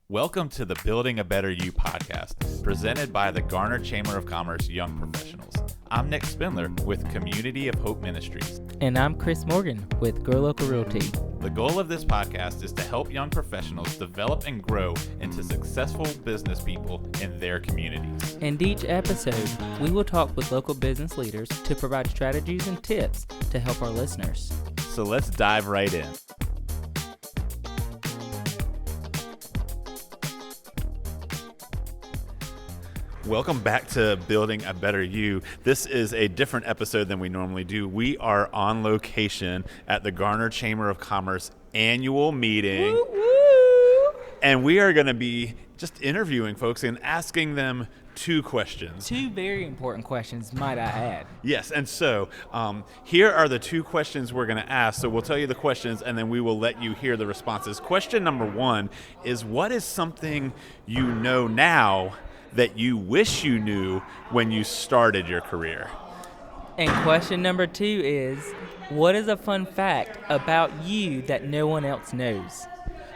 Welcome to the Building a Better You podcast, presented by the Garner Chamber of Commerce Young Professionals. I'm Nick Spindler with Community of Hope Ministries. And I'm Chris Morgan with Grow Local Realty. The goal of this podcast is to help young professionals develop and grow into successful business people in their communities. In each episode, we will talk with local business leaders to provide strategies and tips to help our listeners. So let's dive right in. Welcome back to Building a Better You. This is a different episode than we normally do. We are on location at the Garner Chamber of Commerce annual meeting. Woo, woo. And we are going to be just interviewing folks and asking them two questions. Two very important questions, might I add. Yes, and so here are the two questions we're going to ask. So we'll tell you the questions, and then we will let you hear the responses. Question number one is, what is something you know now that you wish you knew when you started your career? And question number two is, what is a fun fact about you that no one else knows?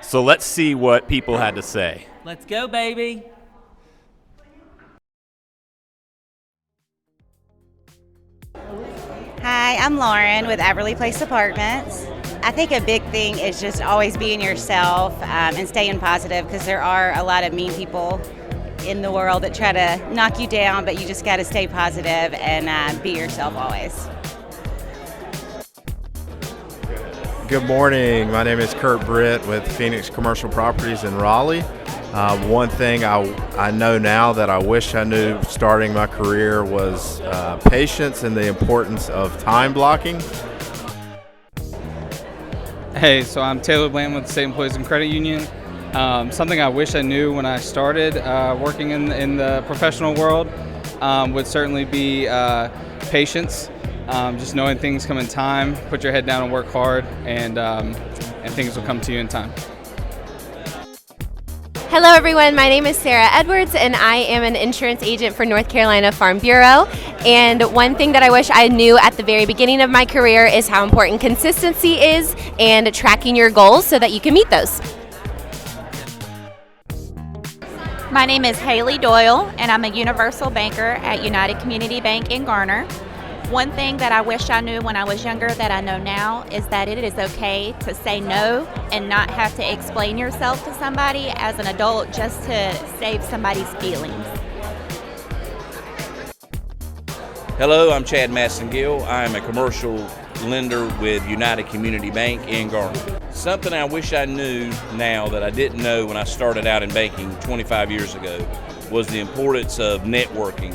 So let's see what people had to say. Let's go, baby. Hi, I'm Lauren with Everly Place Apartments. I think a big thing is just always being yourself and staying positive, because there are a lot of mean people in the world that try to knock you down, but you just got to stay positive and be yourself always. Good morning. My name is Kurt Britt with Phoenix Commercial Properties in Raleigh. One thing I know now that I wish I knew starting my career was patience and the importance of time blocking. Hey, so I'm Taylor Bland with the State Employees and Credit Union. Something I wish I knew when I started working in the professional world would certainly be patience. Just knowing things come in time, put your head down and work hard, and things will come to you in time. Hello everyone, my name is Sarah Edwards and I am an insurance agent for North Carolina Farm Bureau. And one thing that I wish I knew at the very beginning of my career is how important consistency is and tracking your goals so that you can meet those. My name is Haley Doyle, and I'm a universal banker at United Community Bank in Garner. One thing that I wish I knew when I was younger that I know now is that it is okay to say no and not have to explain yourself to somebody as an adult just to save somebody's feelings. Hello, I'm Chad Massengill. I am a commercial lender with United Community Bank in Garner. Something I wish I knew now that I didn't know when I started out in banking 25 years ago was the importance of networking.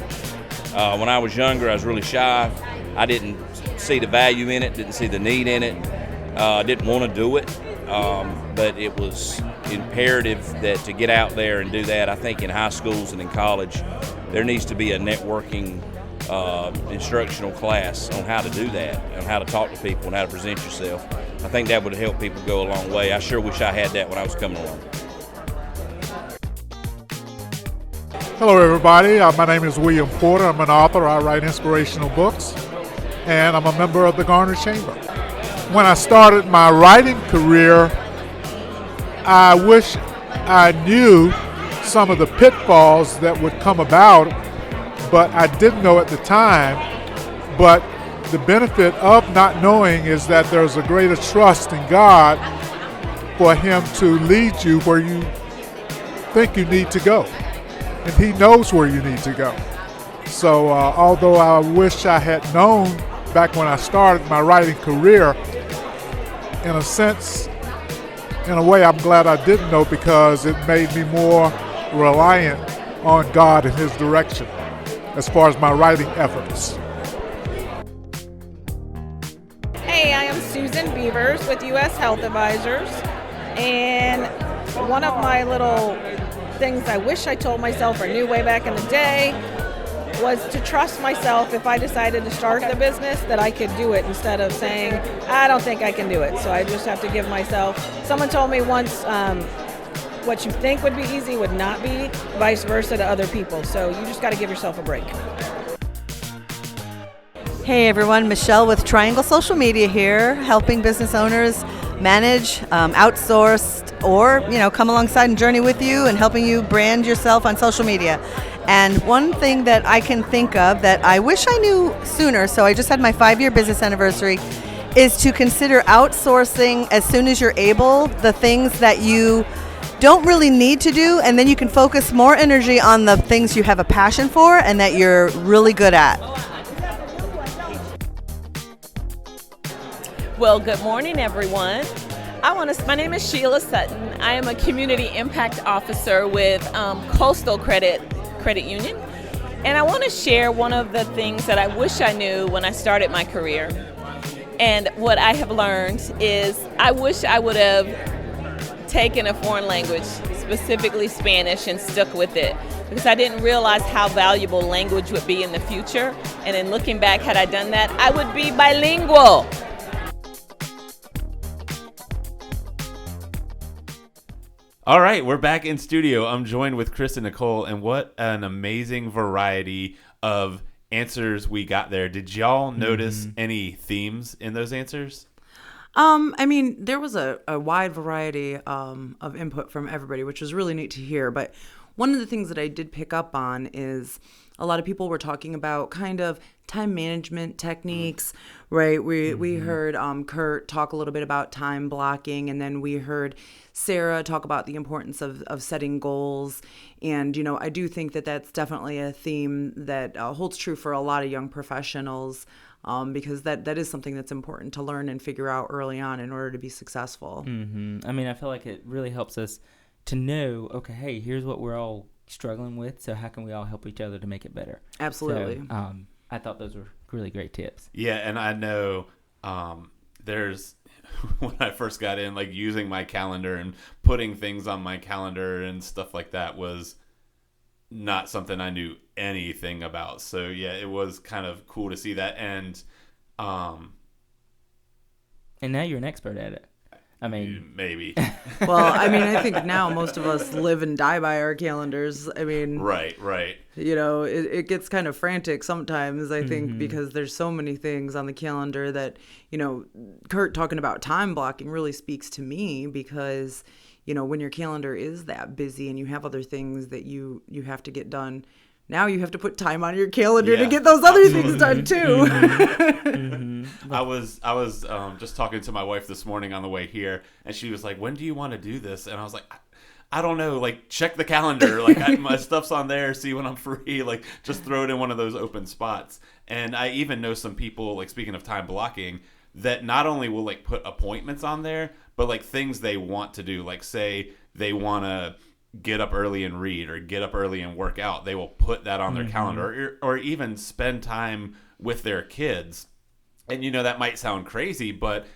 When I was younger, I was really shy. I didn't see the value in it, didn't see the need in it, didn't want to do it, but it was imperative that to get out there and do that. I think in high schools and in college, there needs to be a networking instructional class on how to do that, on how to talk to people and how to present yourself. I think that would help people go a long way. I sure wish I had that when I was coming along. Hello everybody, my name is William Porter. I'm an author. I write inspirational books, and I'm a member of the Garner Chamber. When I started my writing career, I wish I knew some of the pitfalls that would come about, but I didn't know at the time. But the benefit of not knowing is that there's a greater trust in God for Him to lead you where you think you need to go. And He knows where you need to go. So although I wish I had known back when I started my writing career, in a sense, in a way, I'm glad I didn't know, because it made me more reliant on God and His direction as far as my writing efforts. Hey, I am Susan Beavers with U.S. Health Advisors, and one of my little things I wish I told myself or knew way back in the day was to trust myself if I decided to start the business, that I could do it, instead of saying, I don't think I can do it. So I just have to give myself, someone told me once, what you think would be easy would not be, vice versa to other people. So you just got to give yourself a break. Hey everyone, Michelle with Triangle Social Media here, helping business owners manage outsourced or, come alongside and journey with you and helping you brand yourself on social media. And one thing that I can think of that I wish I knew sooner, so I just had my 5-year business anniversary, is to consider outsourcing as soon as you're able the things that you don't really need to do, and then you can focus more energy on the things you have a passion for and that you're really good at. Well, good morning, everyone. My name is Sheila Sutton. I am a community impact officer with Coastal Credit Union, and I want to share one of the things that I wish I knew when I started my career. And what I have learned is I wish I would have taken a foreign language, specifically Spanish, and stuck with it, because I didn't realize how valuable language would be in the future. And in looking back, had I done that, I would be bilingual. All right, we're back in studio. I'm joined with Chris and Nicole, and what an amazing variety of answers we got there. Did y'all notice any themes in those answers? There was a wide variety of input from everybody, which was really neat to hear. But one of the things that I did pick up on is a lot of people were talking about kind of time management techniques, right? We heard Kurt talk a little bit about time blocking, and then we heard Sarah talk about the importance of setting goals. And, I do think that that's definitely a theme that holds true for a lot of young professionals, because that is something that's important to learn and figure out early on in order to be successful. I feel like it really helps us to know, okay, hey, here's what we're all struggling with, so how can we all help each other to make it better? Absolutely. So, I thought those were really great tips. Yeah, and I know there's when I first got in, like using my calendar and putting things on my calendar and stuff like that was not something I knew anything about. So yeah, it was kind of cool to see that. And now you're an expert at it. Maybe. Well, I think now most of us live and die by our calendars. Right. It gets kind of frantic sometimes, I think, because there's so many things on the calendar that, Kurt talking about time blocking really speaks to me, because, when your calendar is that busy and you have other things that you have to get done, now you have to put time on your calendar to get those other things done too. I was just talking to my wife this morning on the way here, and she was like, "When do you want to do this?" And I was like, I don't know. Like, check the calendar. Like, my stuff's on there. See when I'm free. Like, just throw it in one of those open spots. And I even know some people, like, speaking of time blocking, that not only will like put appointments on there, but like things they want to do. Like, say they want to get up early and read or get up early and work out, they will put that on their calendar, or even spend time with their kids. And that might sound crazy, but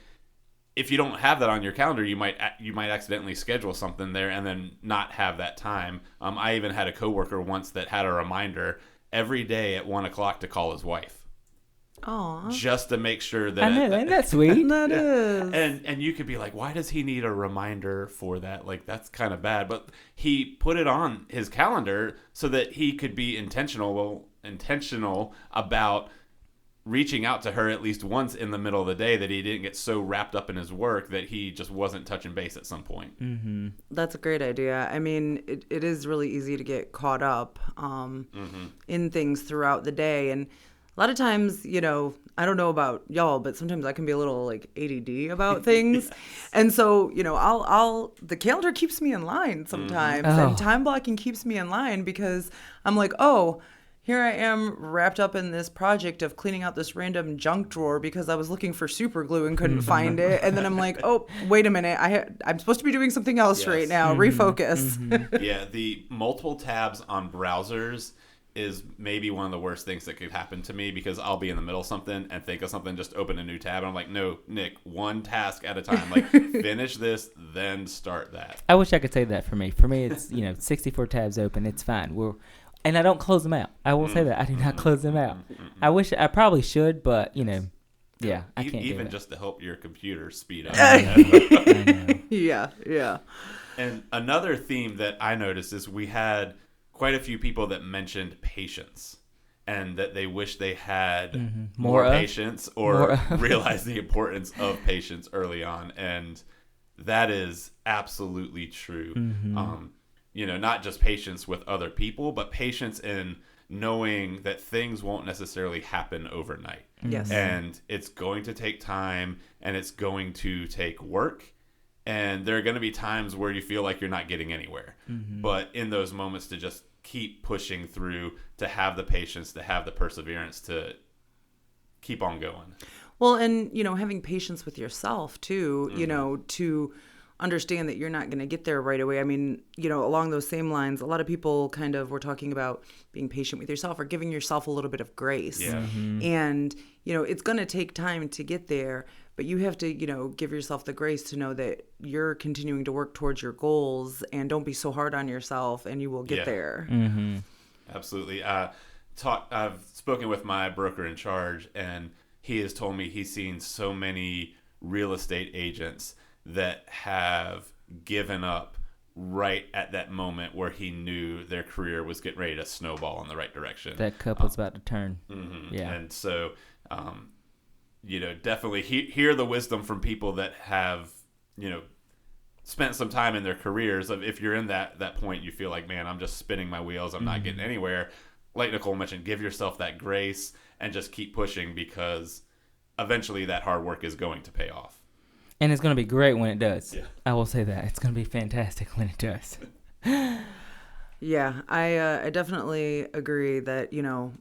if you don't have that on your calendar, you might accidentally schedule something there and then not have that time. I even had a coworker once that had a reminder every day at 1:00 to call his wife. Aww. Just to make sure that... I know, isn't that sweet? That is. And you could be like, why does he need a reminder for that? Like, that's kind of bad. But he put it on his calendar so that he could be intentional about reaching out to her at least once in the middle of the day, that he didn't get so wrapped up in his work that he just wasn't touching base at some point. That's a great idea. It is really easy to get caught up in things throughout the day. And a lot of times, I don't know about y'all, but sometimes I can be a little like ADD about things. Yes. And so, the calendar keeps me in line sometimes, and time blocking keeps me in line, because I'm like, here I am wrapped up in this project of cleaning out this random junk drawer because I was looking for super glue and couldn't find it. And then I'm like, wait a minute. I'm supposed to be doing something else right now. Refocus. Yeah, the multiple tabs on browsers is maybe one of the worst things that could happen to me, because I'll be in the middle of something and think of something, just open a new tab. And I'm like, no, Nick, one task at a time. Like, finish this, then start that. I wish I could say that for me. For me, it's, 64 tabs open. It's fine. And I don't close them out. I will say that. I do not close them out. I probably should, but, yeah, I can't do even that. Just to help your computer speed up. Yeah. And another theme that I noticed is we had quite a few people that mentioned patience, and that they wish they had more patience, or realized the importance of patience early on. And that is absolutely true. Mm-hmm. Not just patience with other people, but patience in knowing that things won't necessarily happen overnight. Yes. And it's going to take time, and it's going to take work. And there are going to be times where you feel like you're not getting anywhere. Mm-hmm. But in those moments, to just keep pushing through, to have the patience, to have the perseverance, to keep on going. Well, and, having patience with yourself too, Mm-hmm. to understand that you're not going to get there right away. I mean, along those same lines, a lot of people kind of were talking about being patient with yourself or giving yourself a little bit of grace. Yeah. Mm-hmm. And, it's going to take time to get there, but you have to, give yourself the grace to know that you're continuing to work towards your goals, and don't be so hard on yourself, and you will get Yeah. there. Mm-hmm. Absolutely. I've spoken with my broker in charge, and he has told me he's seen so many real estate agents that have given up right at that moment where he knew their career was getting ready to snowball in the right direction. That cup was about to turn. Mm-hmm. Yeah. And so, definitely hear the wisdom from people that have, spent some time in their careers. If you're in that point, you feel like, man, I'm just spinning my wheels, I'm not getting anywhere. Like Nicole mentioned, give yourself that grace and just keep pushing, because eventually that hard work is going to pay off. And it's going to be great when it does. Yeah. I will say that. It's going to be fantastic when it does. Yeah, I definitely agree that,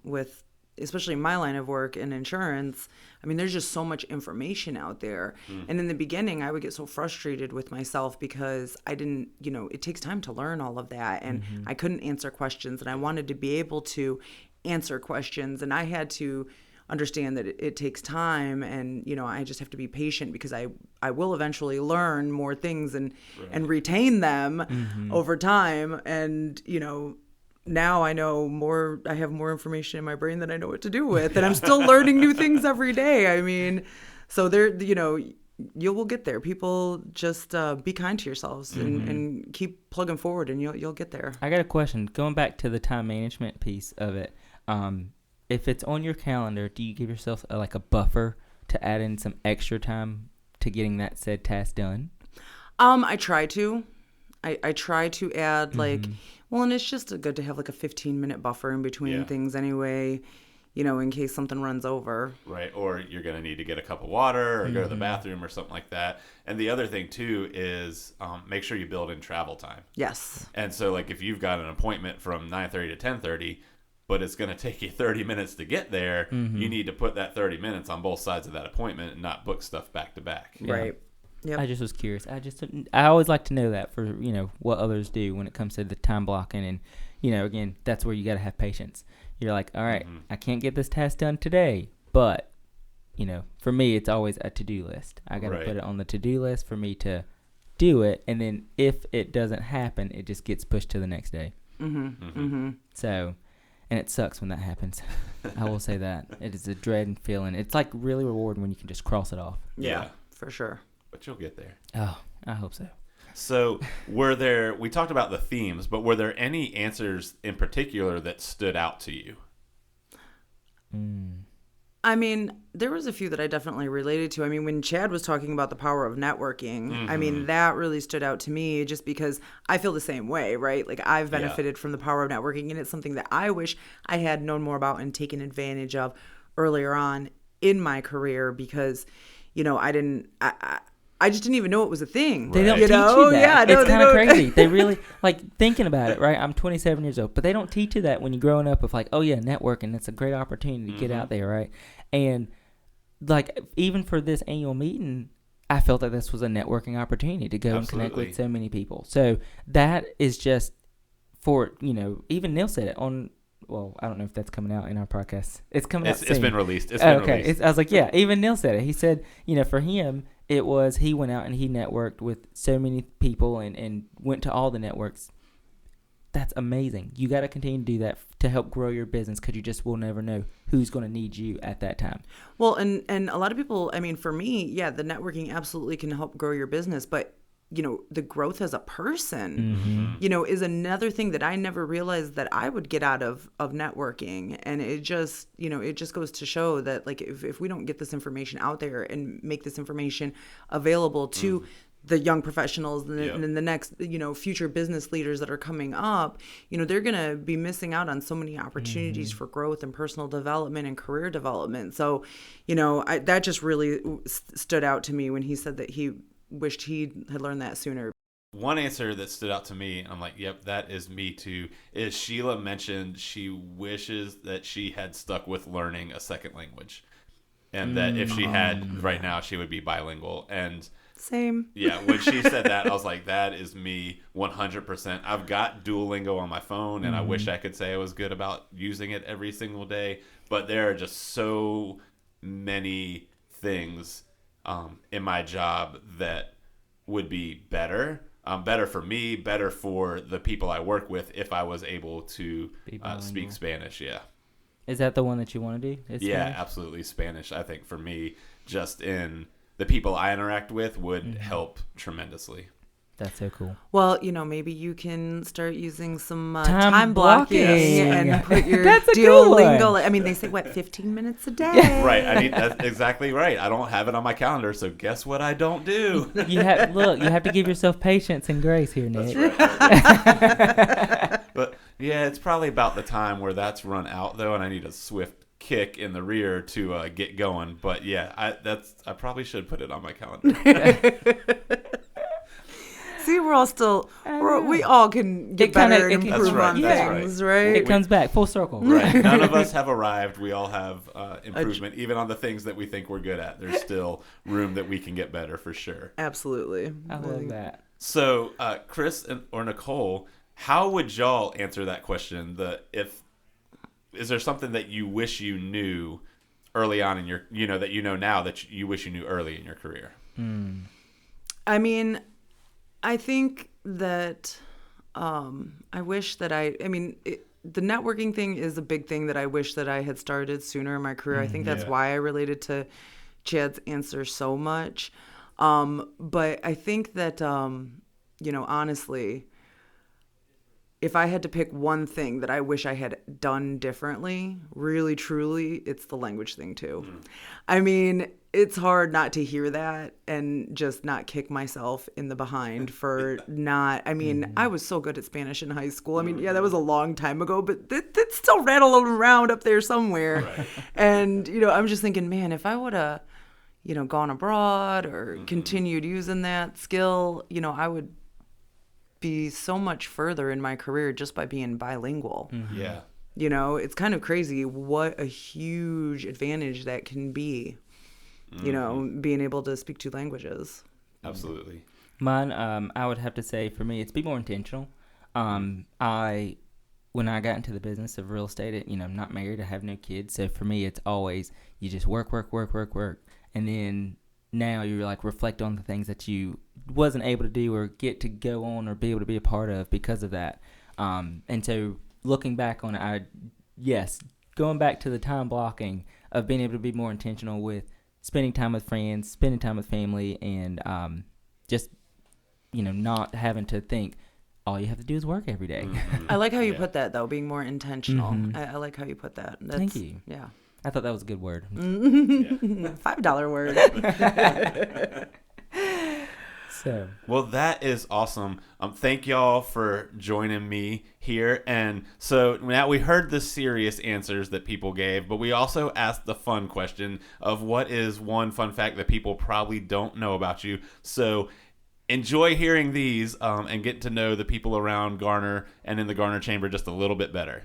with especially my line of work in insurance, I mean, there's just so much information out there. And in the beginning, I would get so frustrated with myself because I didn't, it takes time to learn all of that. And I couldn't answer questions, and I wanted to be able to answer questions. And I had to understand that it takes time, and I just have to be patient, because I will eventually learn more things and retain them over time. And now I know more. I have more information in my brain than I know what to do with, and I'm still learning new things every day. I mean, so there, you will get there. People, just be kind to yourselves and keep plugging forward, and you'll get there. I got a question. Going back to the time management piece of it, if it's on your calendar, do you give yourself a buffer to add in some extra time to getting that said task done? I try to. I try to add and it's just good to have a 15-minute buffer in between things anyway, in case something runs over. Right, or you're going to need to get a cup of water or go to the bathroom or something like that. And the other thing, too, is make sure you build in travel time. Yes. And so, if you've got an appointment from 9:30 to 10:30, but it's going to take you 30 minutes to get there, you need to put that 30 minutes on both sides of that appointment and not book stuff back to back. Yeah. Right. Yep. I just was curious. I always like to know that for, what others do when it comes to the time blocking. And, again, that's where you got to have patience. You're like, all right, I can't get this task done today, but, for me, it's always a to-do list. I got to put it on the to-do list for me to do it. And then if it doesn't happen, it just gets pushed to the next day. So, and it sucks when that happens. I will say that. It is a dreading feeling. It's really rewarding when you can just cross it off. Yeah, for sure. But you'll get there. Oh, I hope so. So we talked about the themes, but were there any answers in particular that stood out to you? I mean, there was a few that I definitely related to. I mean, when Chad was talking about the power of networking, I mean, that really stood out to me, just because I feel the same way, right? I've benefited from the power of networking, and it's something that I wish I had known more about and taken advantage of earlier on in my career, because, I just didn't even know it was a thing. They don't teach you that. Yeah, no, it's kind of crazy. They really, thinking about it, right? I'm 27 years old, but they don't teach you that when you're growing up of networking, it's a great opportunity to get out there, right? And, even for this annual meeting, I felt that this was a networking opportunity to go and connect with so many people. So that is just for, even Neil said it on, well, I don't know if that's coming out in our podcast. It's coming out soon. It's been released. It's been released. I was like, yeah, even Neil said it. He said, for him, it was he went out and he networked with so many people and went to all the networks. That's amazing. You got to continue to do that to help grow your business, because you just will never know who's going to need you at that time. Well, and a lot of people, I mean, for me, the networking absolutely can help grow your business, but the growth as a person, is another thing that I never realized that I would get out of networking. And it just, it just goes to show that if we don't get this information out there and make this information available to the young professionals and the next, future business leaders that are coming up, they're going to be missing out on so many opportunities for growth and personal development and career development. So, that just really stood out to me when he said that he wished he had learned that sooner. One answer that stood out to me, I'm like, yep, that is me too, is Sheila mentioned she wishes that she had stuck with learning a second language. And that if she had right now, she would be bilingual. And same. Yeah, when she said that, I was like, that is me 100%. I've got Duolingo on my phone, and I wish I could say I was good about using it every single day. But there are just so many things in my job that would be better. Better for me, better for the people I work with if I was able to speak Spanish, yeah. Is that the one that you want to do? Yeah, Spanish? absolutely. Spanish, I think, for me, just in the people I interact with would help tremendously. That's so cool. Well, maybe you can start using some time blocking and put your That's a Duolingo. good one. I mean, they say, 15 minutes a day? Right. That's exactly right. I don't have it on my calendar, so guess what I don't do? You have to give yourself patience and grace here, Nick. That's right. But, yeah, it's probably about the time where that's run out, though, and I need a swift kick in the rear to get going. But, yeah, I probably should put it on my calendar. See, we're all still, we all can get better and improve on things, right? It comes back full circle. Right. None of us have arrived. We all have improvement. Even on the things that we think we're good at, there's still room that we can get better for sure. Absolutely. I love that. So, Chris or Nicole, how would y'all answer that question? Is there something that you wish you knew early on in your, that you know now that you wish you knew early in your career? I mean, I think that I wish that the networking thing is a big thing that I wish that I had started sooner in my career. I think that's why I related to Chad's answer so much. But I think that, honestly, if I had to pick one thing that I wish I had done differently, really, truly, it's the language thing too. I mean, it's hard not to hear that and just not kick myself in the behind for not, I was so good at Spanish in high school. That was a long time ago, but it's still rattling around up there somewhere. Right. And, I'm just thinking, man, if I would have, gone abroad or continued using that skill, I would be so much further in my career just by being bilingual. Yeah. It's kind of crazy what a huge advantage that can be, being able to speak two languages. Absolutely. Mine, I would have to say for me, it's be more intentional. When I got into the business of real estate, I'm not married, I have no kids. So for me, it's always, you just work. And then now you reflect on the things that you wasn't able to do or get to go on or be able to be a part of because of that. And so looking back on it, going back to the time blocking of being able to be more intentional with spending time with friends, spending time with family, and just, not having to think all you have to do is work every day. I like how you put that, though, being more intentional. I like how you put that. Thank you. Yeah. I thought that was a good word. $5 word. So. Well, that is awesome. Thank y'all for joining me here. And so now we heard the serious answers that people gave, but we also asked the fun question of what is one fun fact that people probably don't know about you. So enjoy hearing these and get to know the people around Garner and in the Garner Chamber just a little bit better.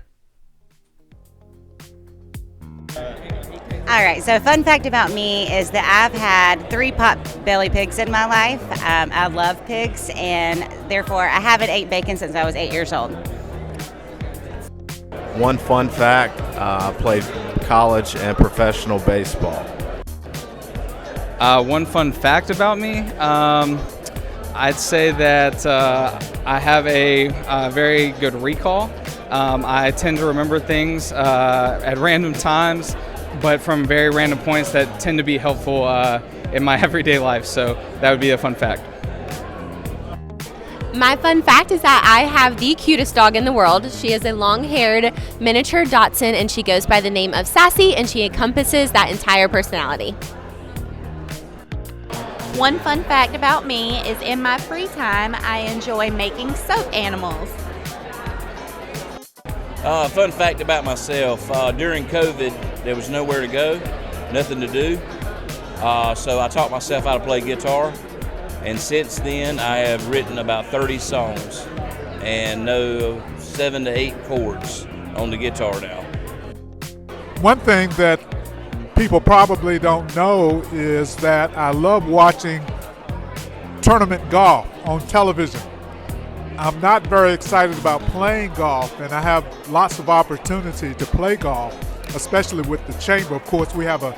All right, so fun fact about me is that I've had 3 pot-belly pigs in my life. I love pigs, and therefore I haven't ate bacon since I was 8 years old. One fun fact, I played college and professional baseball. One fun fact about me, I'd say that I have a very good recall. I tend to remember things at random times, but from very random points that tend to be helpful in my everyday life. So that would be a fun fact. My fun fact is that I have the cutest dog in the world. She is a long-haired miniature Dachshund, and she goes by the name of Sassy, and she encompasses that entire personality. One fun fact about me is in my free time, I enjoy making soap animals. Fun fact about myself, during COVID, there was nowhere to go, nothing to do. So I taught myself how to play guitar. And since then, I have written about 30 songs and know 7 to 8 chords on the guitar now. One thing that people probably don't know is that I love watching tournament golf on television. I'm not very excited about playing golf, and I have lots of opportunity to play golf, especially with the chamber. Of course, we have a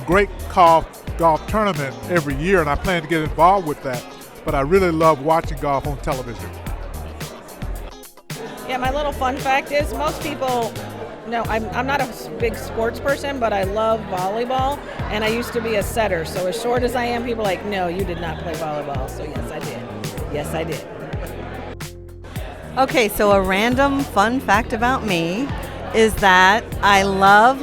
great golf tournament every year, and I plan to get involved with that. But I really love watching golf on television. Yeah, my little fun fact is most people know I'm not a big sports person, but I love volleyball, and I used to be a setter. So as short as I am, people are like, no, you did not play volleyball. So yes, I did. Yes, I did. Okay, so a random fun fact about me is that I love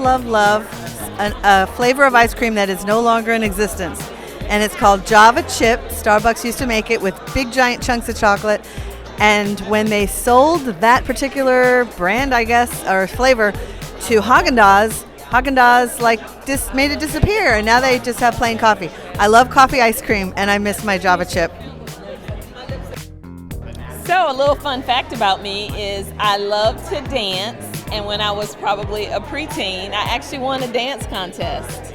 a flavor of ice cream that is no longer in existence. And it's called Java Chip. Starbucks used to make it with big giant chunks of chocolate. And when they sold that particular brand, I guess, or flavor to Haagen-Dazs, Haagen-Dazs made it disappear. And now they just have plain coffee. I love coffee ice cream, and I miss my Java Chip. So a little fun fact about me is I love to dance, and when I was probably a preteen, I actually won a dance contest.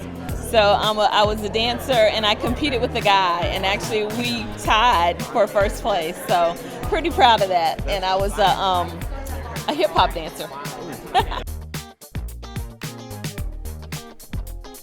So I was a dancer, and I competed with a guy, and actually we tied for first place. So pretty proud of that, and I was a hip-hop dancer.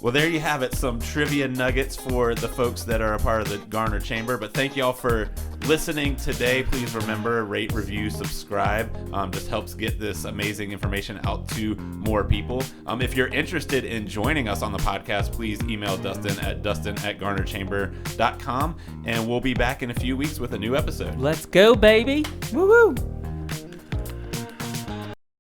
Well, there you have it, some trivia nuggets for the folks that are a part of the Garner Chamber. But thank y'all for listening today. Please remember, rate, review, subscribe. Just helps get this amazing information out to more people. If you're interested in joining us on the podcast, please email Dustin at garnerchamber.com, and we'll be back in a few weeks with a new episode. Let's go, baby. Woo-woo.